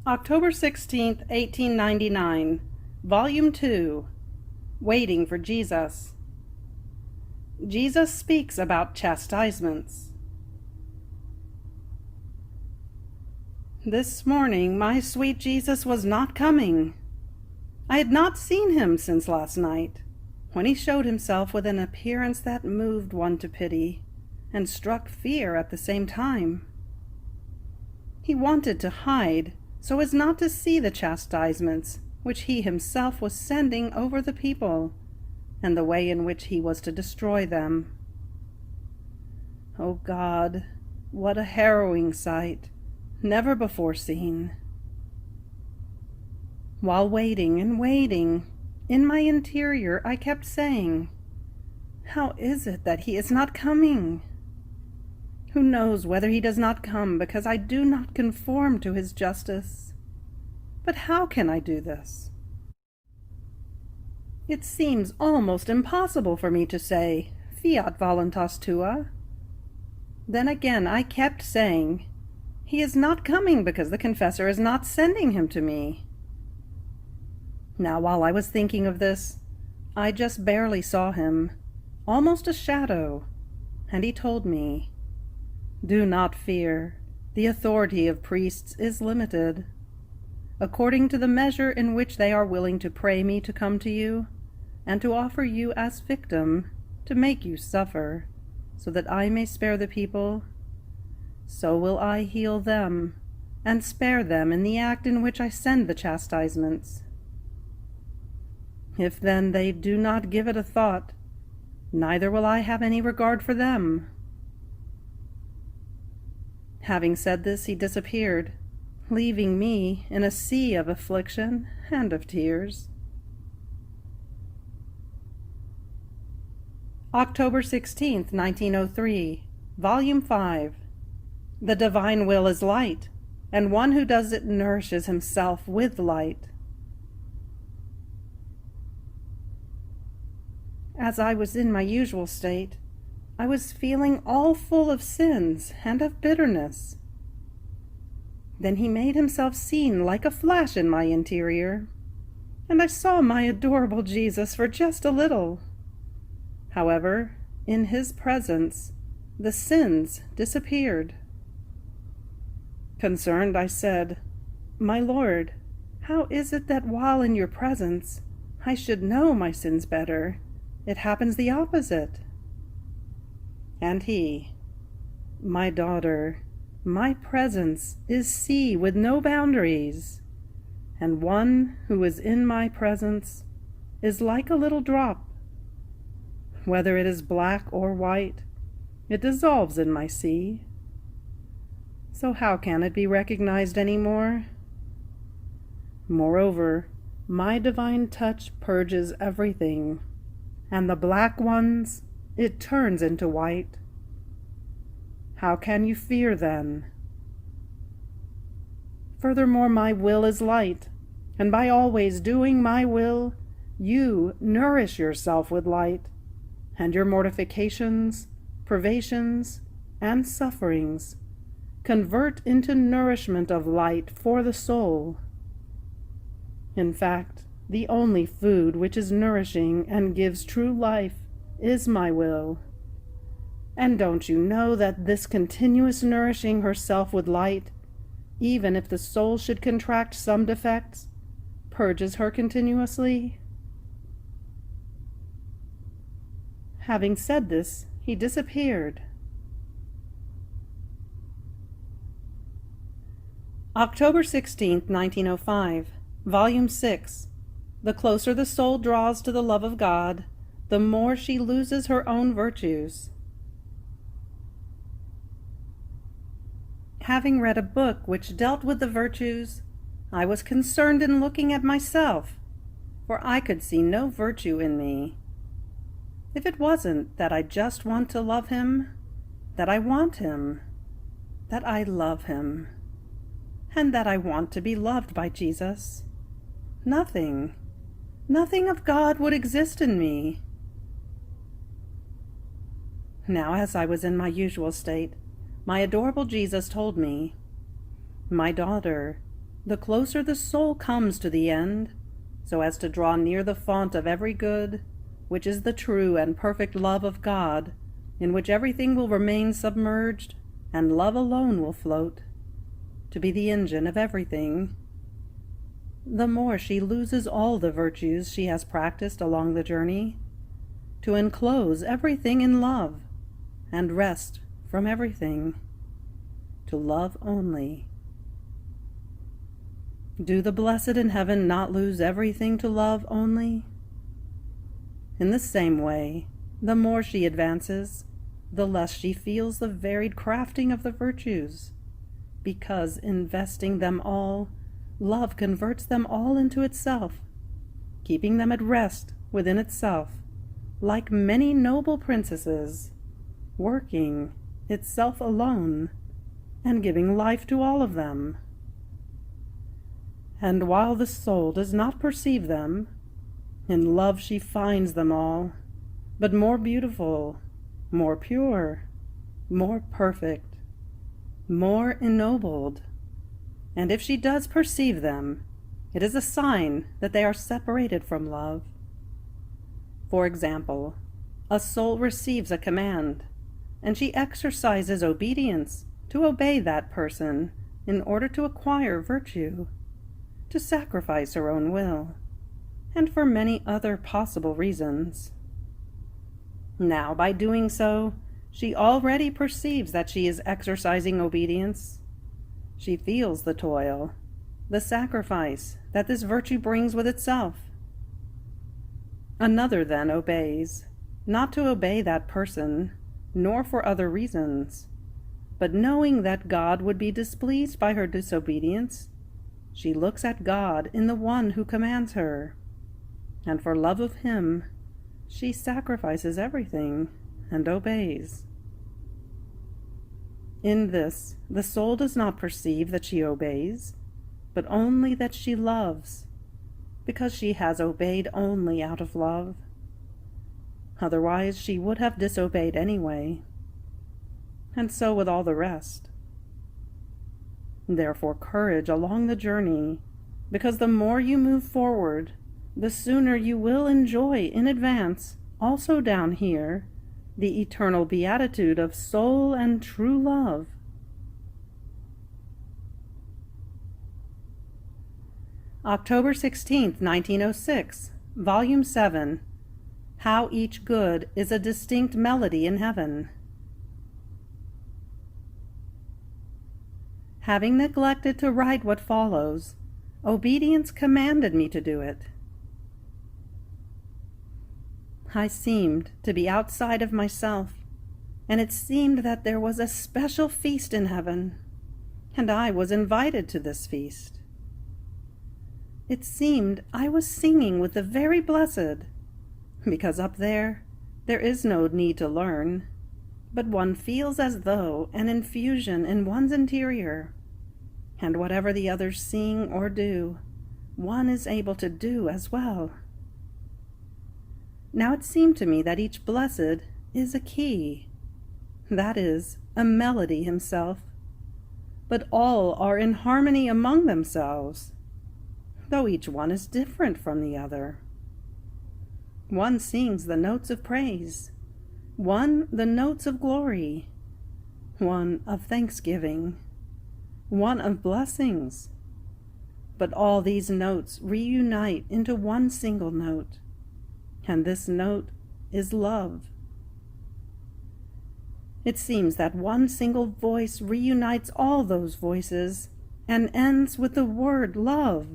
October 16th, 1899, Volume 2, Waiting for Jesus. Jesus speaks about chastisements. This morning my sweet Jesus was not coming. I had not seen him since last night, when he showed himself with an appearance that moved one to pity and struck fear at the same time. He wanted to hide so as not to see the chastisements which he himself was sending over the people, and the way in which he was to destroy them. O God, what a harrowing sight, never before seen! While waiting and waiting, in my interior I kept saying, "How is it that he is not coming? Who knows whether he does not come because I do not conform to his justice? But how can I do this? It seems almost impossible for me to say, Fiat voluntas tua. Then again I kept saying, he is not coming because the confessor is not sending him to me." Now, while I was thinking of this, I just barely saw him, almost a shadow, and he told me, "Do not fear. The authority of priests is limited. According to the measure in which they are willing to pray me to come to you, and to offer you as victim, to make you suffer, so that I may spare the people, so will I heal them, and spare them in the act in which I send the chastisements. If then they do not give it a thought, neither will I have any regard for them." Having said this, he disappeared, leaving me in a sea of affliction and of tears. October 16th, 1903, Volume 5. The divine will is light, and one who does it nourishes himself with light. As I was in my usual state, I was feeling all full of sins and of bitterness. Then he made himself seen like a flash in my interior, and I saw my adorable Jesus for just a little. However, in his presence, the sins disappeared. Concerned, I said, "My Lord, how is it that while in your presence I should know my sins better? It happens the opposite." And he, "My daughter, my presence is sea with no boundaries, and one who is in my presence is like a little drop. Whether it is black or white, it dissolves in my sea. So how can it be recognized any more? Moreover, my divine touch purges everything, and the black ones it turns into white. How can you fear then? Furthermore, my will is light, and by always doing my will, you nourish yourself with light, and your mortifications, privations, and sufferings convert into nourishment of light for the soul. In fact, the only food which is nourishing and gives true life is my will. And don't you know that this continuous nourishing herself with light, even if the soul should contract some defects, purges her continuously?" Having said this, he disappeared. October 16th, 1905, Volume 6. The closer the soul draws to the love of God, the more she loses her own virtues. Having read a book which dealt with the virtues, I was concerned in looking at myself, for I could see no virtue in me. If it wasn't that I just want to love him, that I want him, that I love him, and that I want to be loved by Jesus, nothing of God would exist in me. Now, as I was in my usual state, my adorable Jesus told me, "My daughter, the closer the soul comes to the end, so as to draw near the font of every good, which is the true and perfect love of God, in which everything will remain submerged, and love alone will float, to be the engine of everything, the more she loses all the virtues she has practiced along the journey, to enclose everything in love, and rest from everything, to love only. Do the blessed in heaven not lose everything to love only? In the same way, the more she advances, the less she feels the varied crafting of the virtues, because investing them all, love converts them all into itself, keeping them at rest within itself, like many noble princesses, working itself alone, and giving life to all of them. And while the soul does not perceive them, in love she finds them all, but more beautiful, more pure, more perfect, more ennobled. And if she does perceive them, it is a sign that they are separated from love. For example, a soul receives a command, and she exercises obedience to obey that person in order to acquire virtue, to sacrifice her own will, and for many other possible reasons. Now, by doing so, she already perceives that she is exercising obedience. She feels the toil, the sacrifice that this virtue brings with itself. Another then obeys, not to obey that person, nor for other reasons, but knowing that God would be displeased by her disobedience, she looks at God in the one who commands her, and for love of him, she sacrifices everything and obeys. In this, the soul does not perceive that she obeys, but only that she loves, because she has obeyed only out of love. Otherwise, she would have disobeyed anyway. And so with all the rest. Therefore, courage along the journey, because the more you move forward, the sooner you will enjoy in advance, also down here, the eternal beatitude of soul and true love. October 16th, 1906, Volume 7, How Each Good is a Distinct Melody in Heaven. Having neglected to write what follows, obedience commanded me to do it. I seemed to be outside of myself, and it seemed that there was a special feast in heaven, and I was invited to this feast. It seemed I was singing with the very blessed, because up there is no need to learn, but one feels as though an infusion in one's interior, and whatever the others sing or do, one is able to do as well. Now it seemed to me that each blessed is a key, that is, a melody himself, but all are in harmony among themselves, though each one is different from the other. One sings the notes of praise, one the notes of glory, one of thanksgiving, one of blessings, but all these notes reunite into one single note, and this note is love. It seems that one single voice reunites all those voices and ends with the word love.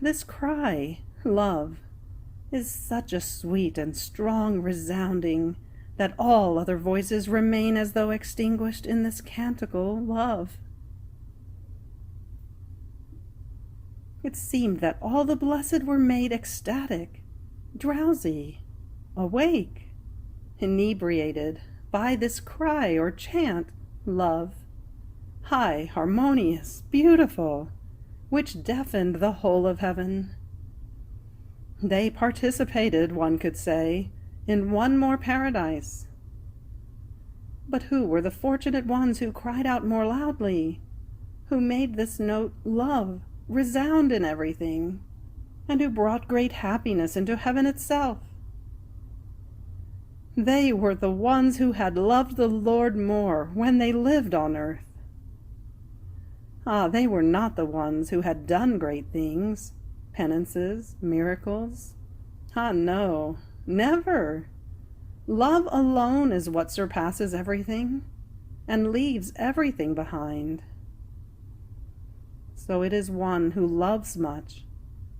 This cry, love, is such a sweet and strong resounding that all other voices remain as though extinguished in this canticle, love. It seemed that all the blessed were made ecstatic, drowsy, awake, inebriated by this cry or chant, love, high, harmonious, beautiful, which deafened the whole of heaven. They participated, one could say, in one more paradise. But who were the fortunate ones who cried out more loudly? who made this note love resound in everything, and who brought great happiness into heaven itself. They were the ones who had loved the Lord more when they lived on earth. Ah, they were not the ones who had done great things, penances, miracles. Ah, no, never. Love alone is what surpasses everything and leaves everything behind. So it is one who loves much,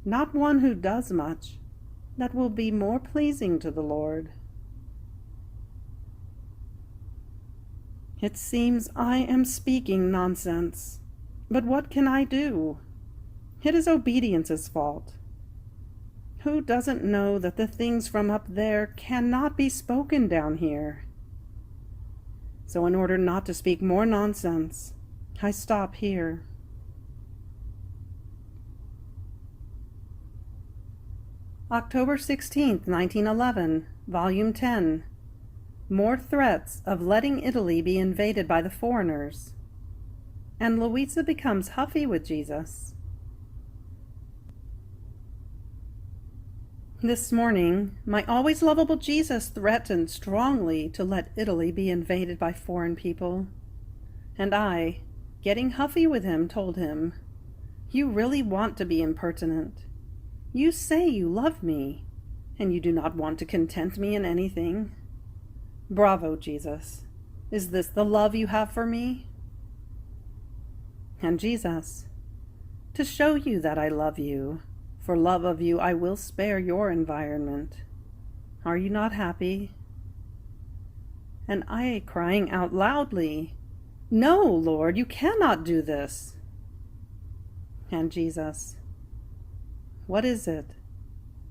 not one who does much, that will be more pleasing to the Lord. It seems I am speaking nonsense, but what can I do? It is obedience's fault. Who doesn't know that the things from up there cannot be spoken down here? So in order not to speak more nonsense, I stop here. October 16th, 1911, Volume 10. More threats of letting Italy be invaded by the foreigners. And Luisa becomes huffy with Jesus. This morning, my always lovable Jesus threatened strongly to let Italy be invaded by foreign people. And I, getting huffy with him, told him, "You really want to be impertinent. You say you love me, and you do not want to content me in anything. Bravo, Jesus. Is this the love you have for me?" And Jesus, "To show you that I love you, for love of you I will spare your environment. Are you not happy?" And I crying out loudly, "No, Lord, you cannot do this." And Jesus, "What is it?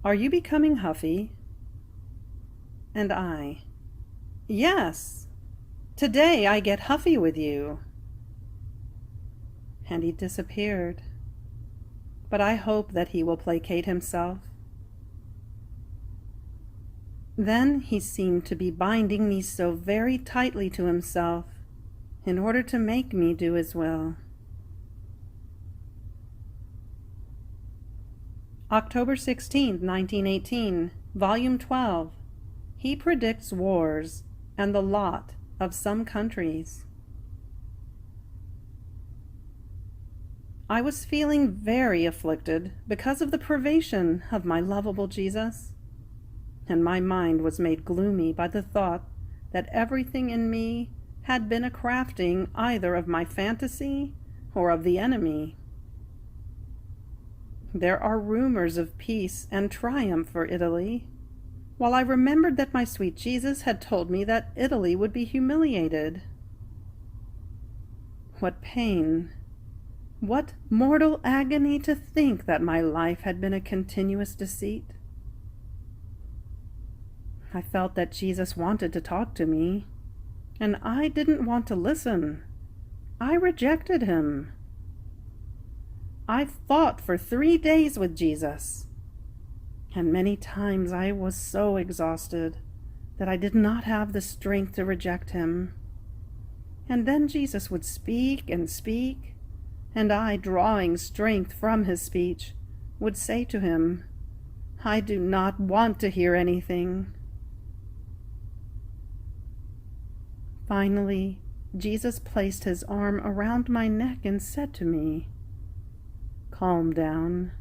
Are you becoming huffy?" And I, "Yes, today I get huffy with you." And he disappeared. But I hope that he will placate himself. Then he seemed to be binding me so very tightly to himself in order to make me do his will. October 16, 1918, Volume 12. He predicts wars and the lot of some countries. I was feeling very afflicted because of the privation of my lovable Jesus, and my mind was made gloomy by the thought that everything in me had been a crafting either of my fantasy or of the enemy. There are rumors of peace and triumph for Italy, while I remembered that my sweet Jesus had told me that Italy would be humiliated. What pain! What mortal agony to think that my life had been a continuous deceit. I felt that Jesus wanted to talk to me, and I didn't want to listen. I rejected him. I fought for 3 days with Jesus, and many times I was so exhausted that I did not have the strength to reject him. And then Jesus would speak and speak, and I, drawing strength from his speech, would say to him, "I do not want to hear anything." Finally, Jesus placed his arm around my neck and said to me, "Calm down,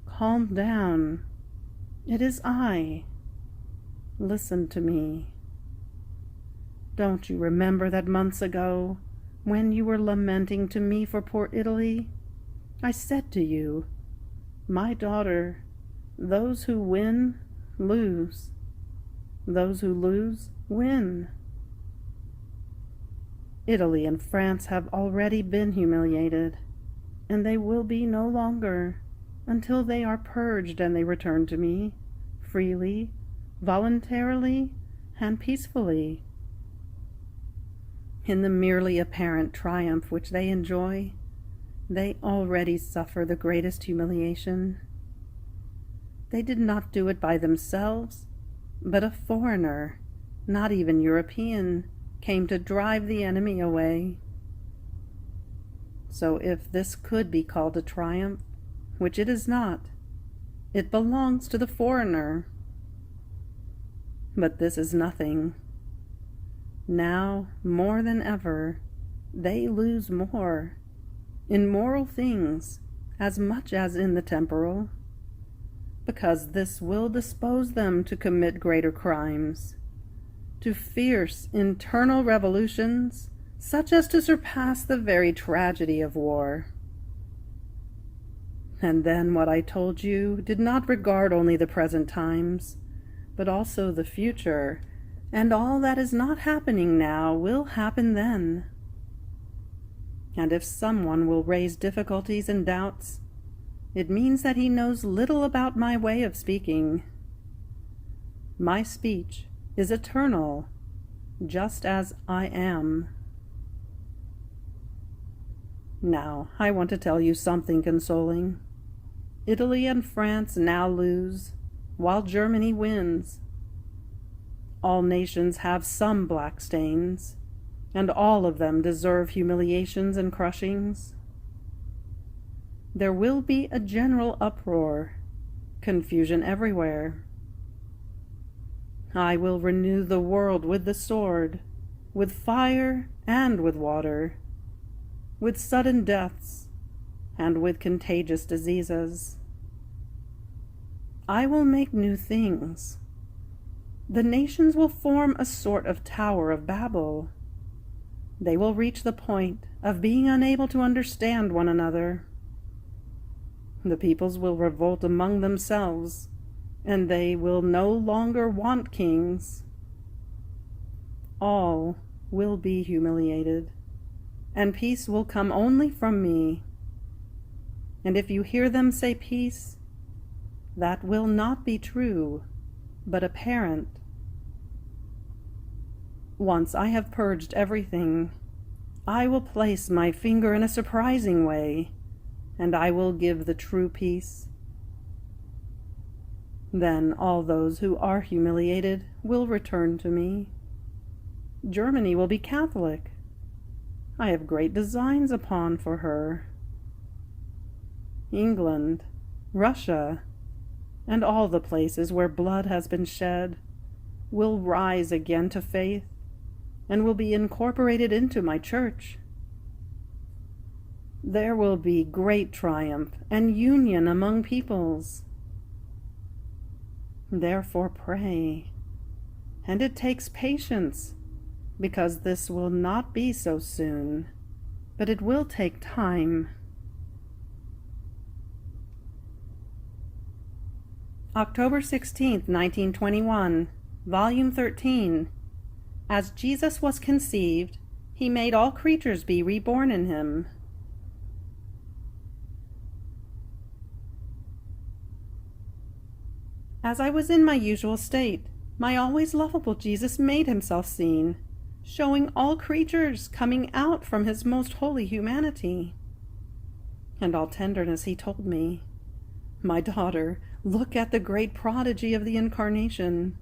calm down. It is I. Listen to me. Don't you remember that months ago, when you were lamenting to me for poor Italy, I said to you, 'My daughter, those who win, lose. Those who lose, win.' Italy and France have already been humiliated, and they will be no longer, until they are purged and they return to me, freely, voluntarily, and peacefully. In the merely apparent triumph which they enjoy, they already suffer the greatest humiliation. They did not do it by themselves, but a foreigner, not even European, came to drive the enemy away. So if this could be called a triumph, which it is not, it belongs to the foreigner. But this is nothing. Now, more than ever, they lose more, in moral things as much as in the temporal, because this will dispose them to commit greater crimes, to fierce internal revolutions, such as to surpass the very tragedy of war. And then what I told you did not regard only the present times, but also the future, and all that is not happening now will happen then. And if someone will raise difficulties and doubts, it means that he knows little about my way of speaking. My speech is eternal, just as I am. Now, I want to tell you something consoling. Italy and France now lose, while Germany wins. All nations have some black stains, and all of them deserve humiliations and crushings. There will be a general uproar, confusion everywhere. I will renew the world with the sword, with fire and with water, with sudden deaths and with contagious diseases. I will make new things. The nations will form a sort of Tower of Babel. They will reach the point of being unable to understand one another. The peoples will revolt among themselves, and they will no longer want kings. All will be humiliated, and peace will come only from me. And if you hear them say peace, that will not be true, but apparent. Once I have purged everything, I will place my finger in a surprising way, and I will give the true peace. Then all those who are humiliated will return to me. Germany will be Catholic. I have great designs upon for her. England, Russia, and all the places where blood has been shed will rise again to faith and will be incorporated into my church. There will be great triumph and union among peoples. Therefore pray, and it takes patience, because this will not be so soon, but it will take time. October 16th, 1921, Volume 13. As Jesus was conceived, he made all creatures be reborn in him. As I was in my usual state, my always lovable Jesus made himself seen, showing all creatures coming out from his most holy humanity. And all tenderness he told me, "My daughter, look at the great prodigy of the Incarnation.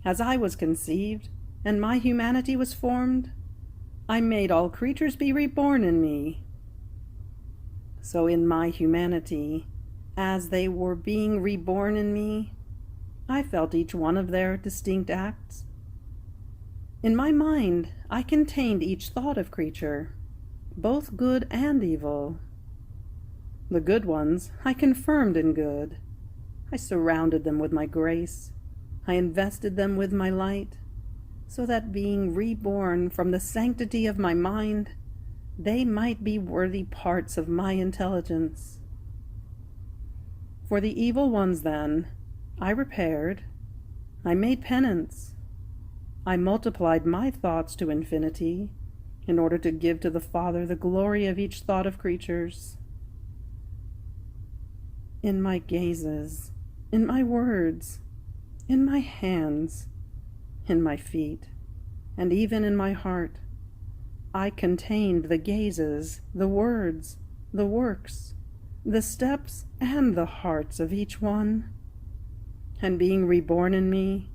As I was conceived, and my humanity was formed, I made all creatures be reborn in me. So in my humanity, as they were being reborn in me, I felt each one of their distinct acts. In my mind, I contained each thought of creature, both good and evil. The good ones I confirmed in good. I surrounded them with my grace. I invested them with my light, so that being reborn from the sanctity of my mind, they might be worthy parts of my intelligence. For the evil ones, then, I repaired, I made penance, I multiplied my thoughts to infinity, in order to give to the Father the glory of each thought of creatures. In my gazes, in my words, in my hands, in my feet, and even in my heart, I contained the gazes, the words, the works, the steps, and the hearts of each one. And being reborn in me,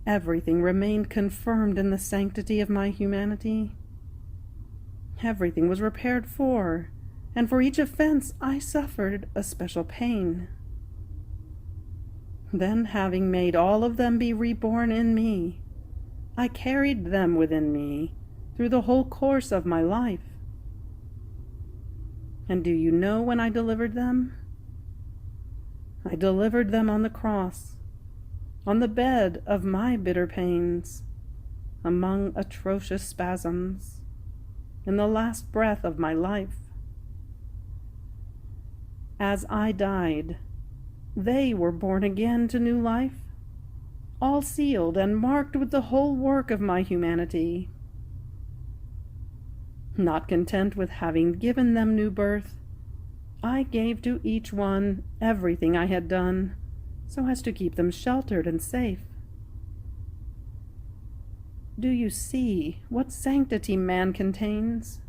everything remained confirmed in the sanctity of my humanity. Everything was repaired for, and for each offense I suffered a special pain. Then, having made all of them be reborn in me, I carried them within me through the whole course of my life. And do you know when I delivered them? I delivered them on the cross, on the bed of my bitter pains, among atrocious spasms, in the last breath of my life. As I died, they were born again to new life, all sealed and marked with the whole work of my humanity. Not content with having given them new birth, I gave to each one everything I had done, so as to keep them sheltered and safe. Do you see what sanctity man contains?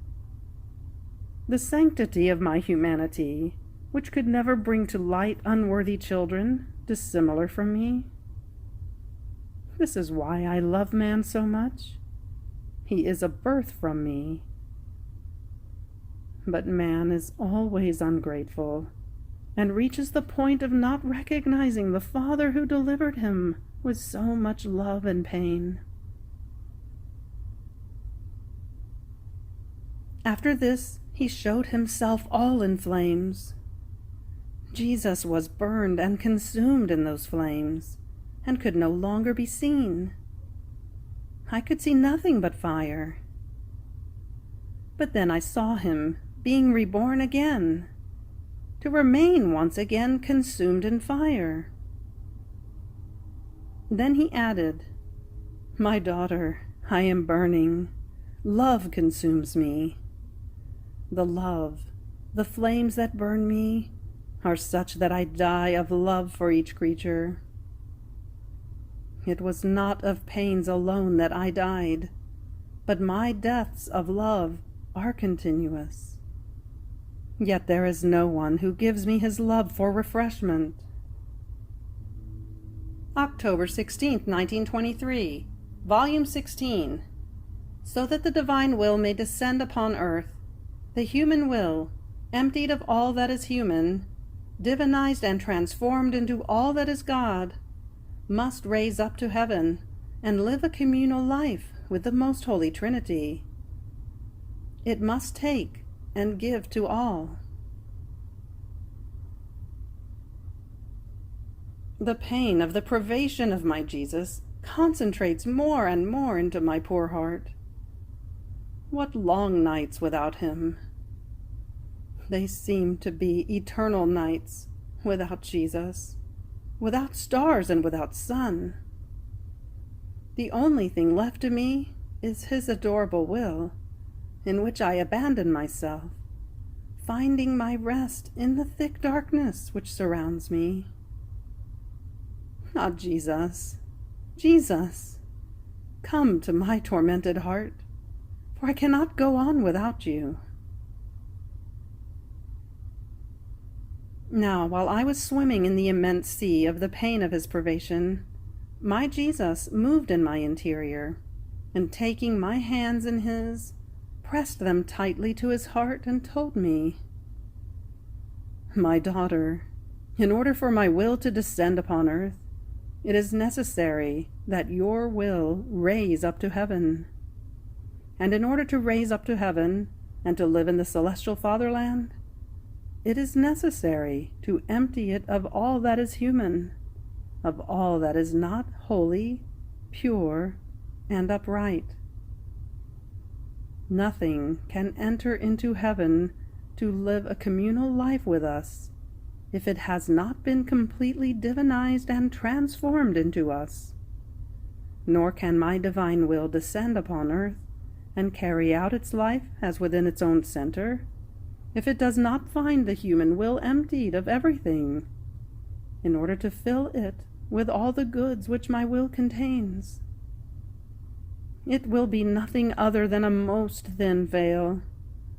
The sanctity of my humanity, which could never bring to light unworthy children dissimilar from me. This is why I love man so much. He is a birth from me. But man is always ungrateful, and reaches the point of not recognizing the Father who delivered him with so much love and pain. After this, he showed himself all in flames. Jesus was burned and consumed in those flames, and could no longer be seen. I could see nothing but fire. But then I saw him being reborn again, to remain once again consumed in fire. Then he added, "My daughter, I am burning. Love consumes me. The flames that burn me, are such that I die of love for each creature. It was not of pains alone that I died, but my deaths of love are continuous. Yet there is no one who gives me his love for refreshment." October 16th, 1923, Volume 16. So that the divine will may descend upon earth, the human will, emptied of all that is human, divinized and transformed into all that is God, must raise up to heaven and live a communal life with the most holy Trinity. It must take and give to all. The pain of the privation of my Jesus concentrates more and more into my poor heart. What long nights without him! They seem to be eternal nights without Jesus, without stars and without sun. The only thing left to me is his adorable will, in which I abandon myself, finding my rest in the thick darkness which surrounds me. Ah, Jesus, Jesus, come to my tormented heart, for I cannot go on without you. Now, while I was swimming in the immense sea of the pain of his privation, my Jesus moved in my interior, and taking my hands in his, pressed them tightly to his heart and told me, "My daughter, in order for my will to descend upon earth, it is necessary that your will raise up to heaven. And in order to raise up to heaven and to live in the celestial fatherland, it is necessary to empty it of all that is human, of all that is not holy, pure, and upright. Nothing can enter into heaven to live a communal life with us if it has not been completely divinized and transformed into us. Nor can my divine will descend upon earth and carry out its life as within its own center if it does not find the human will emptied of everything, in order to fill it with all the goods which my will contains. It will be nothing other than a most thin veil,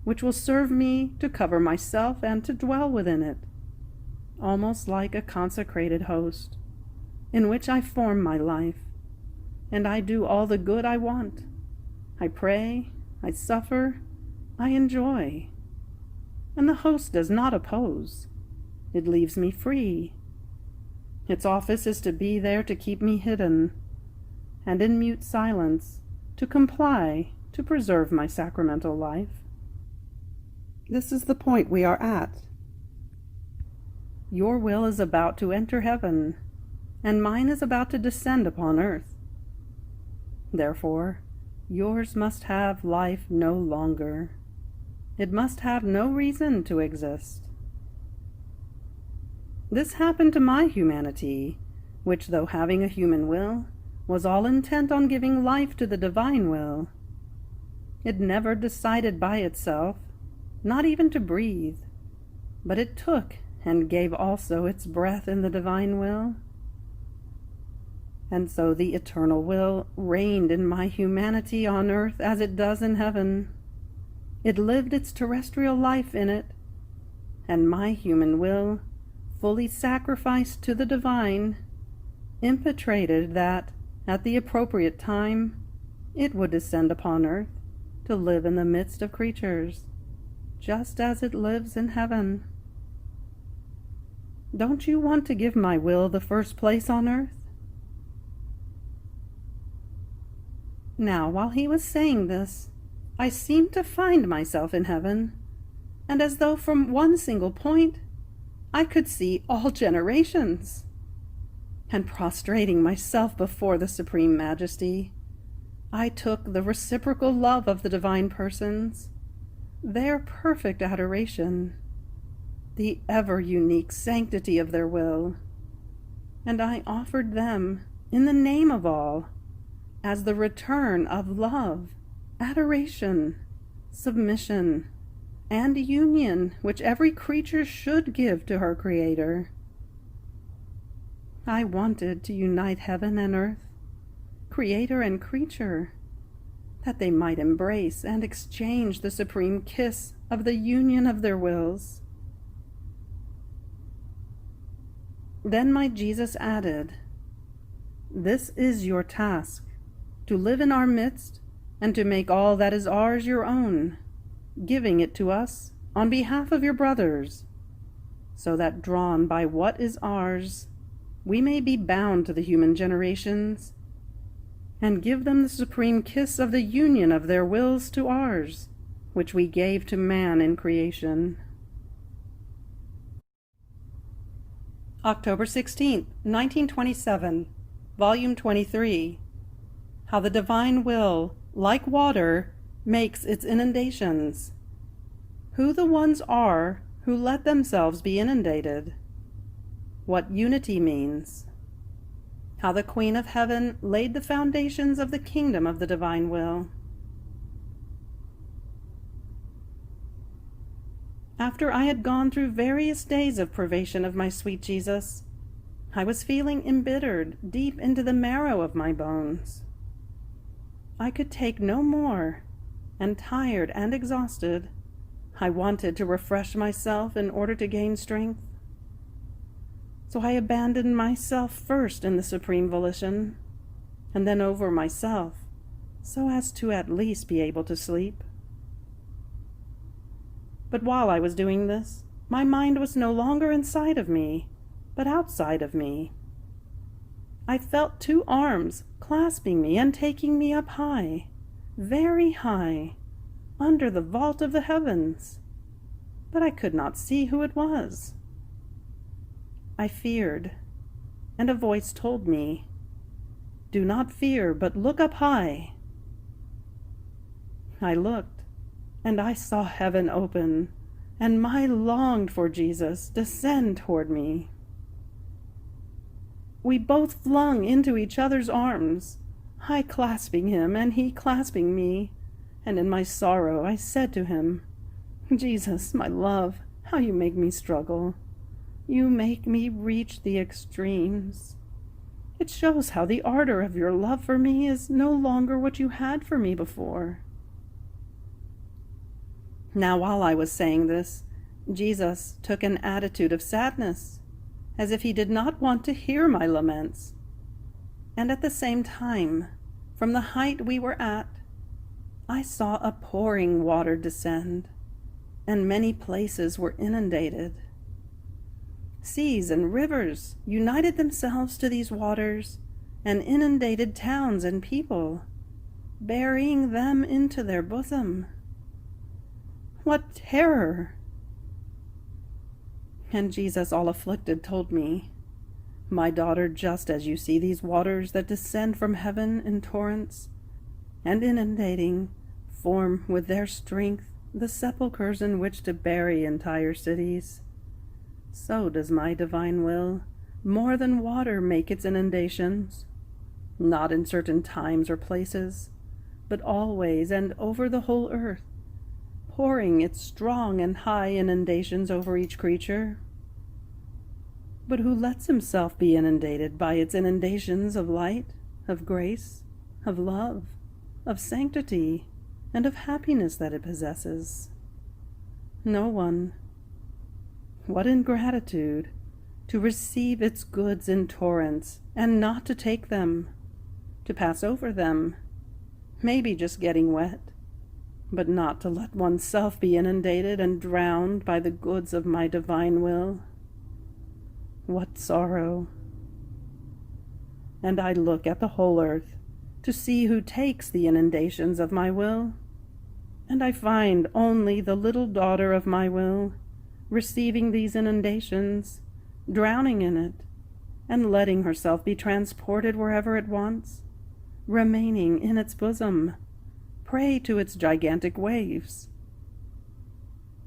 which will serve me to cover myself and to dwell within it, almost like a consecrated host, in which I form my life, and I do all the good I want. I pray, I suffer, I enjoy. And the host does not oppose. It leaves me free. Its office is to be there to keep me hidden, and in mute silence to comply to preserve my sacramental life. This is the point we are at. Your will is about to enter heaven, and mine is about to descend upon earth. Therefore, yours must have life no longer. It must have no reason to exist. This happened to my humanity, which, though having a human will, was all intent on giving life to the divine will. It never decided by itself, not even to breathe, but it took and gave also its breath in the divine will. And so the eternal will reigned in my humanity on earth as it does in heaven. It lived its terrestrial life in it, and my human will, fully sacrificed to the divine, impetrated that, at the appropriate time, it would descend upon earth to live in the midst of creatures, just as it lives in heaven. Don't you want to give my will the first place on earth? Now, while he was saying this, I seemed to find myself in heaven, and as though from one single point, I could see all generations. And prostrating myself before the Supreme Majesty, I took the reciprocal love of the divine persons, their perfect adoration, the ever-unique sanctity of their will, and I offered them, in the name of all, as the return of love, adoration, submission, and union which every creature should give to her Creator. I wanted to unite heaven and earth, Creator and creature, that they might embrace and exchange the supreme kiss of the union of their wills. Then my Jesus added, "This is your task, to live in our midst and to make all that is ours your own, giving it to us on behalf of your brothers, so that drawn by what is ours, we may be bound to the human generations and give them the supreme kiss of the union of their wills to ours, which we gave to man in creation." October 16th, 1927, Volume 23. How the Divine Will, like water, makes its inundations. Who the ones are who let themselves be inundated. What unity means. How the Queen of Heaven laid the foundations of the kingdom of the divine will. After I had gone through various days of privation of my sweet Jesus, I was feeling embittered deep into the marrow of my bones. I could take no more, and tired and exhausted, I wanted to refresh myself in order to gain strength. So I abandoned myself first in the supreme volition, and then over myself, so as to at least be able to sleep. But while I was doing this, my mind was no longer inside of me, but outside of me. I felt two arms clasping me and taking me up high, very high, under the vault of the heavens, but I could not see who it was. I feared, and a voice told me, "Do not fear, but look up high." I looked, and I saw heaven open, and my longed for Jesus descend toward me. We both flung into each other's arms, I clasping him and he clasping me, and in my sorrow I said to him, "Jesus, my love, how you make me struggle. You make me reach the extremes. It shows how the ardor of your love for me is no longer what you had for me before." Now, while I was saying this, Jesus took an attitude of sadness, as if he did not want to hear my laments. And at the same time, from the height we were at, I saw a pouring water descend, and many places were inundated. Seas and rivers united themselves to these waters and inundated towns and people, burying them into their bosom. What terror! And Jesus, all afflicted, told me, "My daughter, just as you see these waters that descend from heaven in torrents, and inundating, form with their strength the sepulchres in which to bury entire cities, so does my divine will more than water make its inundations, not in certain times or places, but always and over the whole earth, pouring its strong and high inundations over each creature. But who lets himself be inundated by its inundations of light, of grace, of love, of sanctity, and of happiness that it possesses? No one. What ingratitude, to receive its goods in torrents and not to take them, to pass over them, maybe just getting wet, but not to let oneself be inundated and drowned by the goods of my divine will. What sorrow! And I look at the whole earth to see who takes the inundations of my will, and I find only the little daughter of my will, receiving these inundations, drowning in it, and letting herself be transported wherever it wants, remaining in its bosom, prey to its gigantic waves.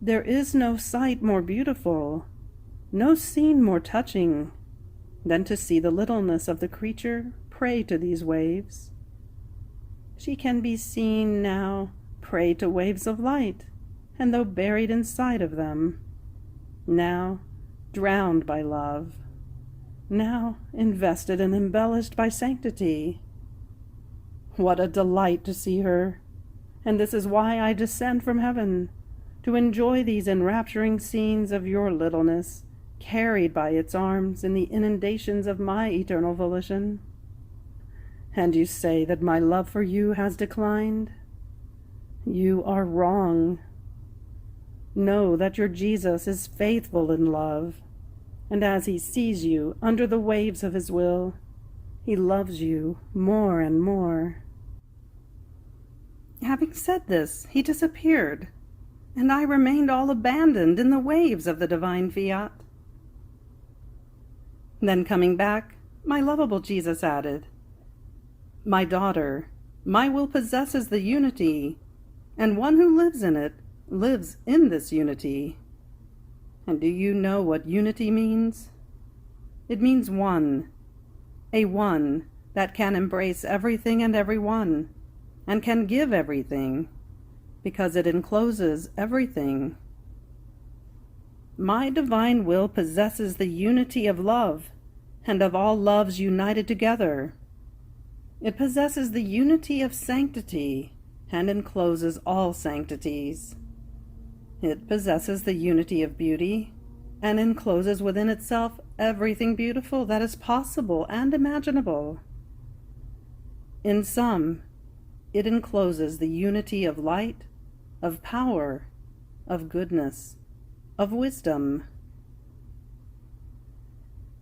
There is no sight more beautiful, no scene more touching, than to see the littleness of the creature prey to these waves. She can be seen now prey to waves of light, and though buried inside of them, now drowned by love, now invested and embellished by sanctity. What a delight to see her! And this is why I descend from heaven, to enjoy these enrapturing scenes of your littleness, carried by its arms in the inundations of my eternal volition. And you say that my love for you has declined? You are wrong. Know that your Jesus is faithful in love, and as he sees you under the waves of his will, he loves you more and more." Having said this, he disappeared, and I remained all abandoned in the waves of the divine Fiat. Then coming back, my lovable Jesus added, "My daughter, my will possesses the unity, and one who lives in it lives in this unity. And do you know what unity means? It means one, a one that can embrace everything and everyone, and can give everything, because it encloses everything. My divine will possesses the unity of love, and of all loves united together. It possesses the unity of sanctity, and encloses all sanctities. It possesses the unity of beauty, and encloses within itself everything beautiful that is possible and imaginable. In sum, it encloses the unity of light, of power, of goodness, of wisdom.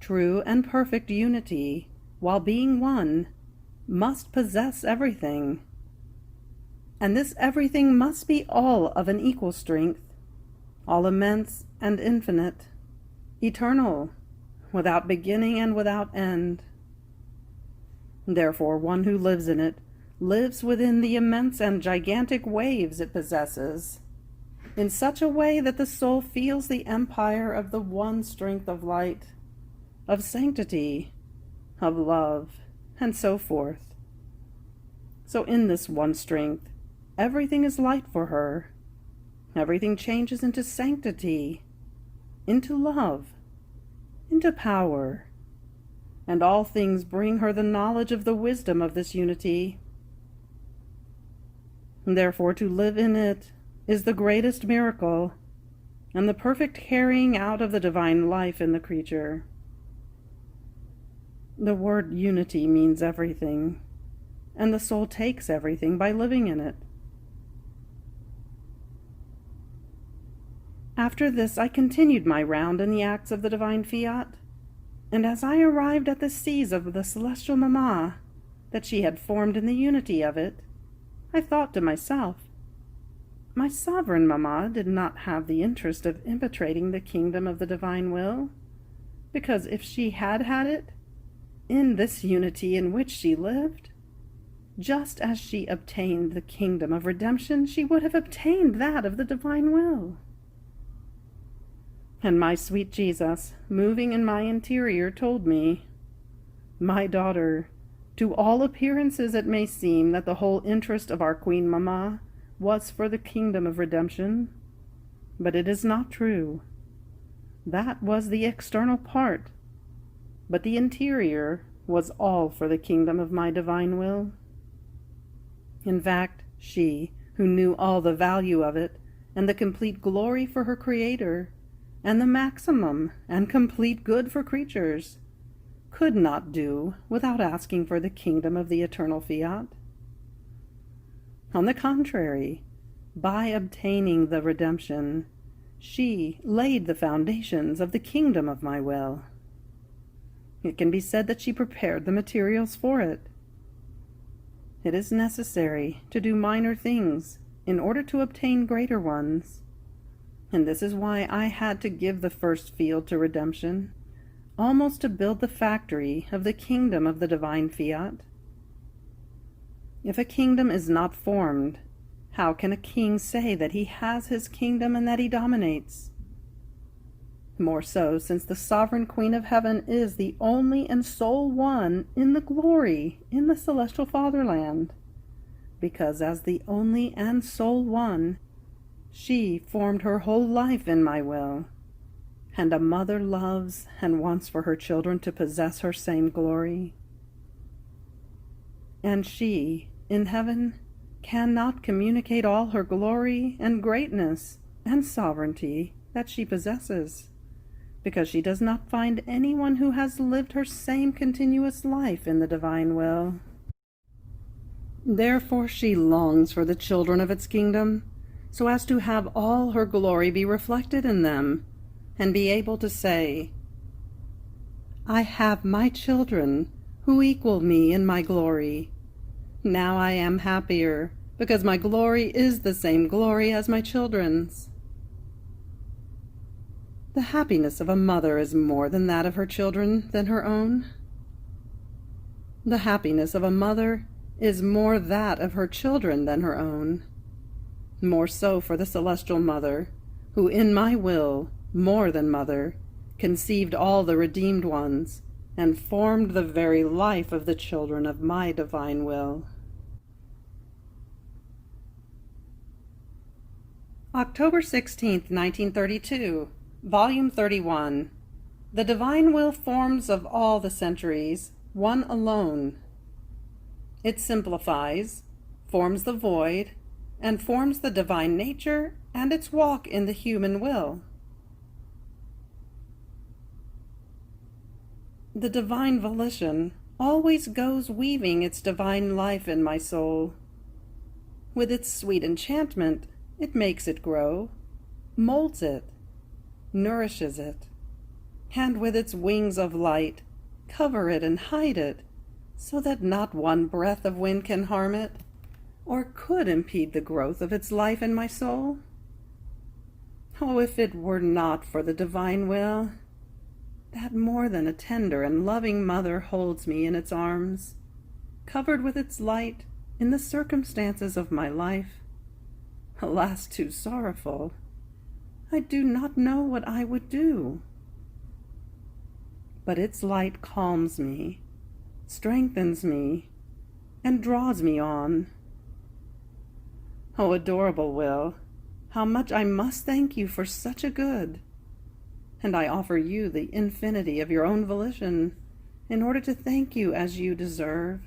True and perfect unity, while being one, must possess everything. And this everything must be all of an equal strength, all immense and infinite, eternal, without beginning and without end. Therefore, one who lives in it lives within the immense and gigantic waves it possesses, in such a way that the soul feels the empire of the one strength of light, of sanctity, of love, and so forth. So in this one strength, everything is light for her. Everything changes into sanctity, into love, into power, and all things bring her the knowledge of the wisdom of this unity. Therefore, to live in it is the greatest miracle, and the perfect carrying out of the divine life in the creature. The word unity means everything, and the soul takes everything by living in it, After this I continued my round in the acts of the divine fiat, and as I arrived at the seas of the celestial mamma, that she had formed in the unity of it, I thought to myself, my sovereign mamma did not have the interest of impetrating the kingdom of the divine will, because if she had had it, in this unity in which she lived, just as she obtained the kingdom of redemption, she would have obtained that of the divine will. And my sweet Jesus, moving in my interior, told me, my daughter, to all appearances it may seem that the whole interest of our Queen Mamma was for the kingdom of redemption, but it is not true. That was the external part, but the interior was all for the kingdom of my divine will. In fact, she, who knew all the value of it, and the complete glory for her Creator, and the maximum and complete good for creatures, could not do without asking for the kingdom of the eternal fiat. On the contrary, by obtaining the redemption, she laid the foundations of the kingdom of my will. It can be said that she prepared the materials for it. It is necessary to do minor things in order to obtain greater ones, and this is why I had to give the first field to redemption, almost to build the factory of the kingdom of the divine fiat. If a kingdom is not formed, how can a king say that he has his kingdom and that he dominates? More so, since the sovereign Queen of Heaven is the only and sole one in the glory in the celestial fatherland, because as the only and sole one, she formed her whole life in my will, and a mother loves and wants for her children to possess her same glory. And she, in heaven, cannot communicate all her glory and greatness and sovereignty that she possesses, because she does not find anyone who has lived her same continuous life in the divine will. Therefore she longs for the children of its kingdom, so as to have all her glory be reflected in them, and be able to say, I have my children who equal me in my glory. Now I am happier, because my glory is the same glory as my children's. The happiness of a mother is more than that of her children than her own. The happiness of a mother is more that of her children than her own. More so for the celestial mother, who in my will, more than mother, conceived all the redeemed ones, and formed the very life of the children of my divine will. October 16th, 1932, Volume 31. The divine will forms of all the centuries, one alone. It simplifies, forms the void, and forms the divine nature and its walk in the human will. The divine volition always goes weaving its divine life in my soul. With its sweet enchantment, it makes it grow, molds it, nourishes it, and with its wings of light, cover it and hide it, so that not one breath of wind can harm it, or could impede the growth of its life in my soul. Oh, if it were not for the divine will, that more than a tender and loving mother holds me in its arms, covered with its light in the circumstances of my life, alas, too sorrowful, I do not know what I would do. But its light calms me, strengthens me, and draws me on. Oh, adorable will, how much I must thank you for such a good, and I offer you the infinity of your own volition in order to thank you as you deserve.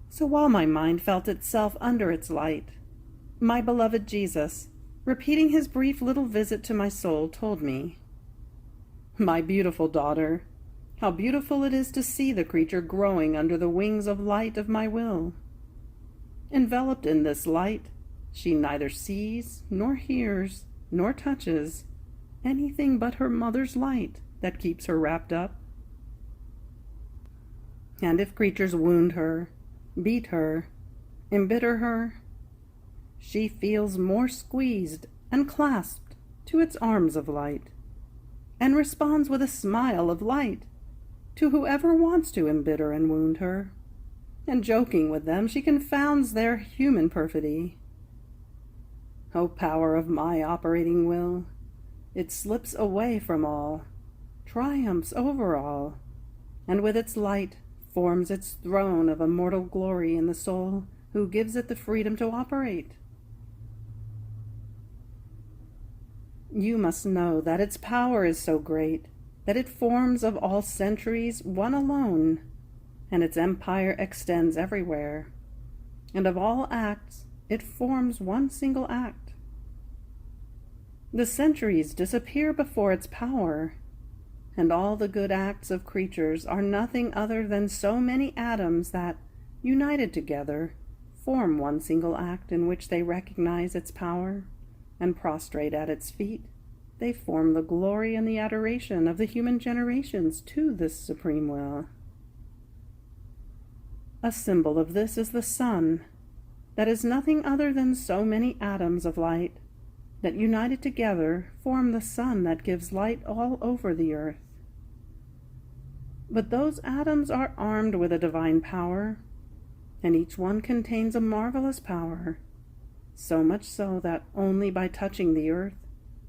So while my mind felt itself under its light, my beloved Jesus, repeating his brief little visit to my soul, told me, My beautiful daughter, how beautiful it is to see the creature growing under the wings of light of my will. Enveloped in this light, She neither sees, nor hears, nor touches anything but her mother's light that keeps her wrapped up. And if creatures wound her, beat her, embitter her, she feels more squeezed and clasped to its arms of light, and responds with a smile of light to whoever wants to embitter and wound her, and joking with them she confounds their human perfidy. O power of my operating will, it slips away from all, triumphs over all, and with its light forms its throne of immortal glory in the soul who gives it the freedom to operate. You must know that its power is so great that it forms of all centuries one alone, and its empire extends everywhere, and of all acts it forms one single act. The centuries disappear before its power, and all the good acts of creatures are nothing other than so many atoms that, united together, form one single act in which they recognize its power, and prostrate at its feet, they form the glory and the adoration of the human generations to this supreme will. A symbol of this is the sun, that is nothing other than so many atoms of light, that united together form the sun that gives light all over the earth. But those atoms are armed with a divine power, and each one contains a marvelous power, so much so that only by touching the earth,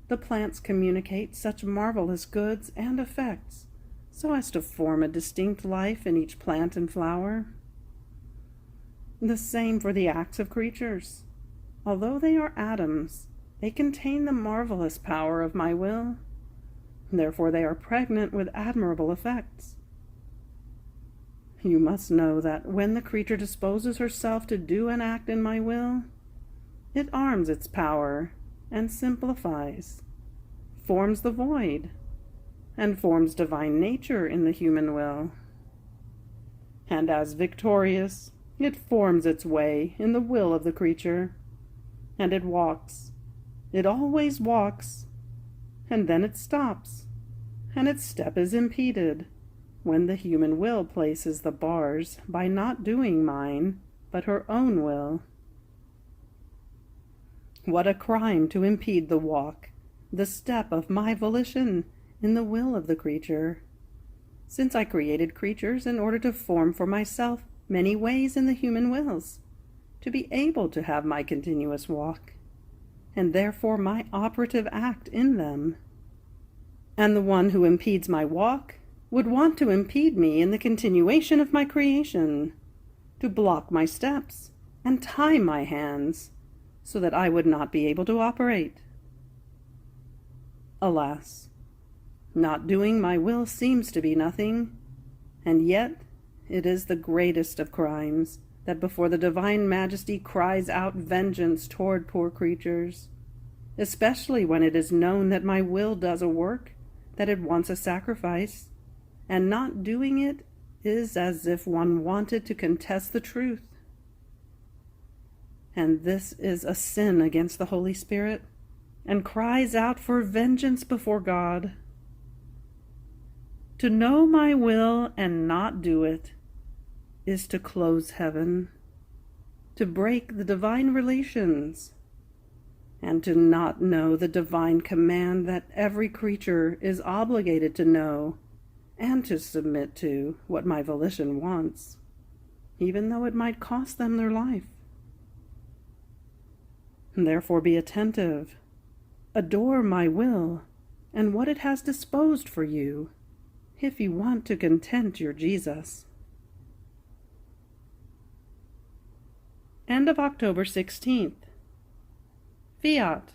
the plants communicate such marvelous goods and effects, so as to form a distinct life in each plant and flower. The same for the acts of creatures. Although they are atoms, they contain the marvelous power of my will. Therefore they are pregnant with admirable effects. You must know that when the creature disposes herself to do an act in my will, it arms its power and simplifies, forms the void, and forms divine nature in the human will. And as victorious, it forms its way in the will of the creature, and it walks, it always walks, and then it stops, and its step is impeded, when the human will places the bars by not doing mine, but her own will. What a crime to impede the walk, the step of my volition in the will of the creature, since I created creatures in order to form for myself many ways in the human wills, to be able to have my continuous walk, and therefore my operative act in them. And the one who impedes my walk would want to impede me in the continuation of my creation, to block my steps and tie my hands, so that I would not be able to operate. Alas, not doing my will seems to be nothing, and yet it is the greatest of crimes that before the divine majesty cries out vengeance toward poor creatures, especially when it is known that my will does a work, that it wants a sacrifice, and not doing it is as if one wanted to contest the truth. And this is a sin against the Holy Spirit, and cries out for vengeance before God. To know my will and not do it is to close heaven, to break the divine relations, and to not know the divine command that every creature is obligated to know and to submit to what my volition wants, even though it might cost them their life. Therefore be attentive, adore my will and what it has disposed for you, if you want to content your Jesus. End of October 16th. Fiat.